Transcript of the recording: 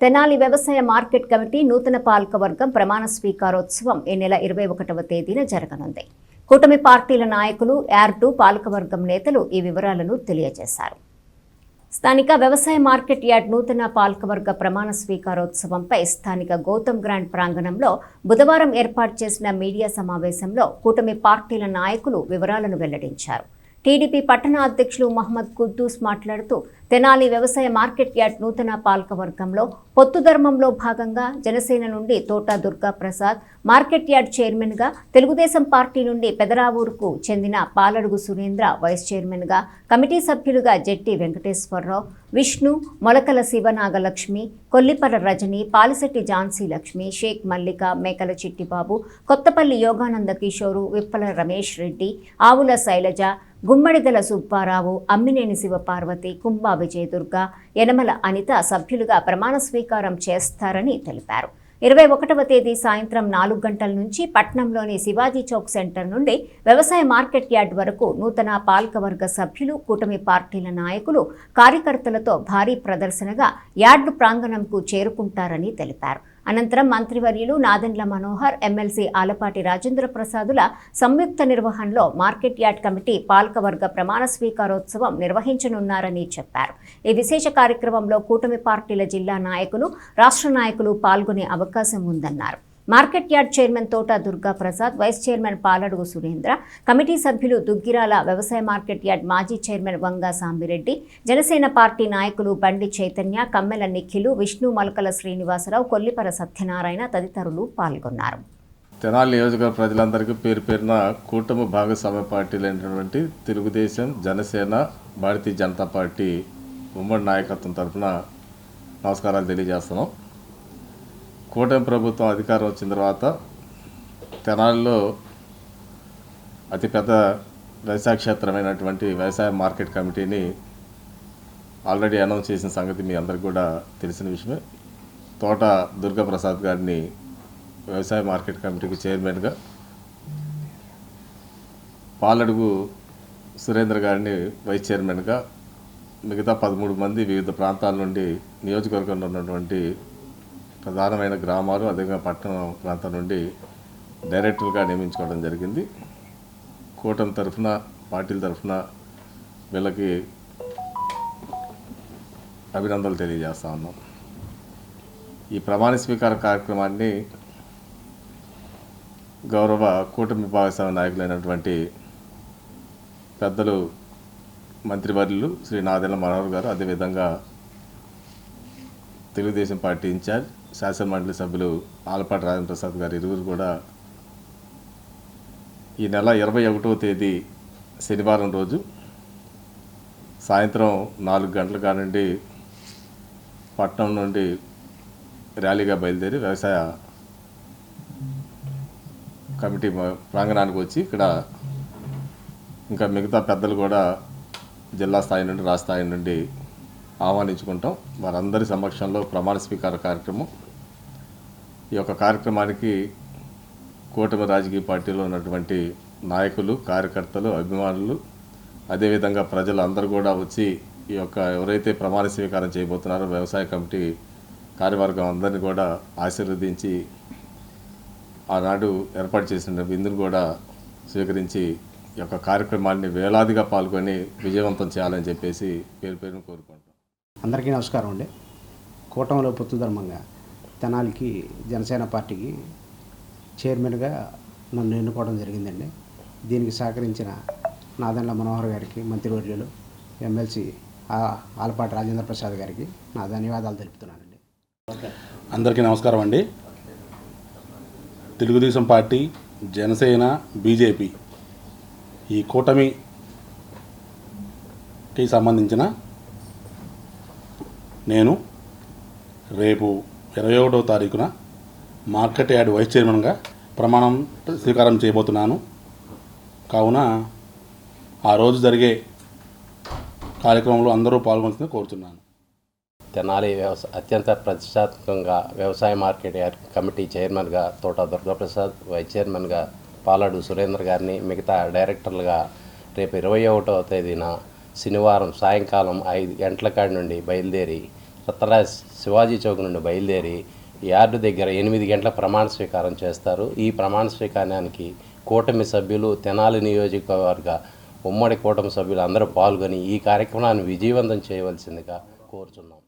తెనాలి వ్యవసాయ market committee నూతన పాలకవర్గం ప్రమాణ స్వీకారోత్సవం ఈ నెల 21వ తేదీన జరగనుంది. కూటమి పార్టీల నాయకులు, యార్2 పాలకవర్గం నేతలు ఈ వివరాలను తెలియజేశారు. స్థానిక వ్యవసాయ మార్కెట్ యార్డ్ నూతన పాలకవర్గ ప్రమాణ స్వీకారోత్సవంపై స్థానిక గౌతమ్ గ్రాండ్ ప్రాంగణంలో బుధవారం ఏర్పాటు చేసిన మీడియా సమావేశంలో కూటమి పార్టీల నాయకులు వివరాలను వెల్లడించారు. టీడీపీ పట్టణ అధ్యక్షులు మహమ్మద్ కుద్దూస్ మాట్లాడుతూ తెనాలి వ్యవసాయ మార్కెట్ యార్డ్ నూతన పాలకవర్గంలో పొత్తు ధర్మంలో భాగంగా జనసేన నుండి తోట దుర్గా ప్రసాద్ మార్కెట్ యార్డ్ చైర్మన్గా, తెలుగుదేశం పార్టీ నుండి పెదరావూరుకు చెందిన పాలడుగు సురేంద్ర వైస్ చైర్మన్గా, కమిటీ సభ్యులుగా జెట్టి వెంకటేశ్వరరావు, విష్ణు, మొలకల శివనాగలక్ష్మి, కొల్లిపర రజని, పాలిశెట్టి ఝాన్సీ లక్ష్మి, షేక్ మల్లిక, మేకల చిట్టిబాబు, కొత్తపల్లి యోగానంద కిషోరు, విప్పల రమేష్ రెడ్డి, ఆవుల శైలజ, గుమ్మడిదల సుబ్బారావు, అమ్మినేని శివపార్వతి, కుంభా విజయదుర్గ, యనమల అనిత సభ్యులుగా ప్రమాణ స్వీకారం చేస్తారని తెలిపారు. 21వ తేదీ సాయంత్రం 4 గంటల నుంచి పట్నంలోని శివాజీ చౌక్ సెంటర్ నుండి వ్యవసాయ మార్కెట్ యార్డ్ వరకు నూతన పాలకవర్గ సభ్యులు, కూటమి పార్టీల నాయకులు, కార్యకర్తలతో భారీ ప్రదర్శనగా యార్డ్ ప్రాంగణంకు చేరుకుంటారని తెలిపారు. అనంతరం మంత్రివర్యులు నాదెండ్ల మనోహర్, ఎమ్మెల్సీ ఆలపాటి రాజేంద్ర ప్రసాదుల సంయుక్త నిర్వహణలో మార్కెట్ యార్డ్ కమిటీ పాలకవర్గ ప్రమాణ స్వీకారోత్సవం నిర్వహించనున్నారని చెప్పారు. ఈ విశేష కార్యక్రమంలో కూటమి పార్టీల జిల్లా నాయకులు, రాష్ట్ర నాయకులు పాల్గొనే అవకాశం ఉందన్నారు. Market yard chairman Thota Durga Prasad, vice chairman Paladugu Surendra, committee సభ్యులు దుగ్గిరాల, వ్యవసాయ మార్కెట్ యార్డ్ మాజీ చైర్మన్ వంగా సాంబిరెడ్డి, జనసేన పార్టీ నాయకులు బండి చైతన్య, కమ్మెల నిఖిలు, విష్ణు, మలకల శ్రీనివాసరావు, కొల్లిపర సత్యనారాయణ తదితరులు పాల్గొన్నారు. తెనాలి నియోజకవర్గ ప్రజలందరికీ పేరు పేరున కూటమి భాగస్వామ్య పార్టీలైనటువంటి తెలుగుదేశం, జనసేన, భారతీయ జనతా పార్టీ ఉమ్మడి నాయకత్వం తరఫున నమస్కారాలు తెలియజేస్తున్నాం. కూటమి ప్రభుత్వం అధికారం వచ్చిన తర్వాత తెనాలిలో అతిపెద్ద వ్యవసాయ క్షేత్రమైనటువంటి వ్యవసాయ మార్కెట్ కమిటీని ఆల్రెడీ అనౌన్స్ చేసిన సంగతి మీ అందరికీ కూడా తెలిసిన విషయమే. తోట దుర్గా ప్రసాద్ గారిని వ్యవసాయ మార్కెట్ కమిటీకి చైర్మన్గా, పాలడుగు సురేంద్ర గారిని వైస్ చైర్మన్గా, మిగతా 13 మంది వివిధ ప్రాంతాల నుండి నియోజకవర్గంలో ఉన్నటువంటి ప్రధానమైన గ్రామాలు, అదేవిధంగా పట్టణ ప్రాంతం నుండి డైరెక్టర్గా నియమించుకోవడం జరిగింది. కూటమి తరఫున, పార్టీల తరఫున వీళ్ళకి అభినందనలు తెలియజేస్తా ఉన్నాం. ఈ ప్రమాణ స్వీకార కార్యక్రమాన్ని గౌరవ కూటమి భాగస్వామ్య నాయకులైనటువంటి పెద్దలు మంత్రివర్యులు శ్రీ నాదెండ్ల మనోహర్ గారు, అదేవిధంగా తెలుగుదేశం పార్టీ ఇన్ఛార్జ్ శాసనమండలి సభ్యులు ఆలపాటి రాజేంద్ర ప్రసాద్ గారు ఇరువురు కూడా ఈ నెల 21వ తేదీ శనివారం రోజు సాయంత్రం 4 గంటల కానుండి పట్నం నుండి ర్యాలీగా బయలుదేరి వ్యవసాయ కమిటీ ప్రాంగణానికి వచ్చి ఇక్కడ ఇంకా మిగతా పెద్దలు కూడా జిల్లా స్థాయి నుండి, రాష్ట్ర స్థాయి నుండి ఆహ్వానించుకుంటాం. వారందరి సమక్షంలో ప్రమాణ స్వీకార కార్యక్రమం. ఈ యొక్క కార్యక్రమానికి కూటమి రాజకీయ పార్టీలో ఉన్నటువంటి నాయకులు, కార్యకర్తలు, అభిమానులు, అదేవిధంగా ప్రజలు అందరూ కూడా వచ్చి ఈ యొక్క ఎవరైతే ప్రమాణ స్వీకారం చేయబోతున్నారో వ్యవసాయ కమిటీ కార్యవర్గం అందరినీ కూడా ఆశీర్వదించి ఆనాడు ఏర్పాటు చేసిన విందును కూడా స్వీకరించి ఈ యొక్క కార్యక్రమాన్ని వేలాదిగా పాల్గొని విజయవంతం చేయాలని చెప్పేసి పేరు పేరును కోరుకుంటాం. అందరికీ నమస్కారం అండి. కూటమిలో పొత్తు ధర్మంగా తెనాలికి జనసేన పార్టీకి చైర్మన్గా నన్ను ఎన్నుకోవడం జరిగిందండి. దీనికి సహకరించిన నాదెండ్ల మనోహర్ గారికి, మంత్రివర్యులు, ఎమ్మెల్సీ ఆలపాటి రాజేంద్ర ప్రసాద్ గారికి నా ధన్యవాదాలు తెలుపుతున్నానండి. అందరికీ నమస్కారం అండి. తెలుగుదేశం పార్టీ, జనసేన, బీజేపీ ఈ కూటమికి సంబంధించిన నేను రేపు 21వ తారీఖున మార్కెట్ యార్డ్ వైస్ చైర్మన్గా ప్రమాణం స్వీకారం చేయబోతున్నాను. కావున ఆ రోజు జరిగే కార్యక్రమంలో అందరూ పాల్గొనాలని కోరుతున్నాను. తెనాలి అత్యంత ప్రతిష్టాత్మకంగా వ్యవసాయ మార్కెట్ యార్డ్ కమిటీ చైర్మన్గా తోట దుర్గాప్రసాద్, వైస్ చైర్మన్గా పాలడు సురేంద్ర గారిని, మిగతా డైరెక్టర్లుగా రేపు 21వ తేదీన శనివారం సాయంకాలం 5 గంటల కాడి నుండి బయలుదేరి రత్తరాజ్ శివాజీ చౌక్ నుండి బయలుదేరి యార్డు దగ్గర 8 గంటల ప్రమాణ స్వీకారం చేస్తారు. ఈ ప్రమాణ స్వీకారానికి కూటమి సభ్యులు, తెనాలి నియోజకవర్గ ఉమ్మడి కూటమి సభ్యులు అందరూ పాల్గొని ఈ కార్యక్రమాన్ని విజయవంతం చేయవలసిందిగా కోరుచున్నాం.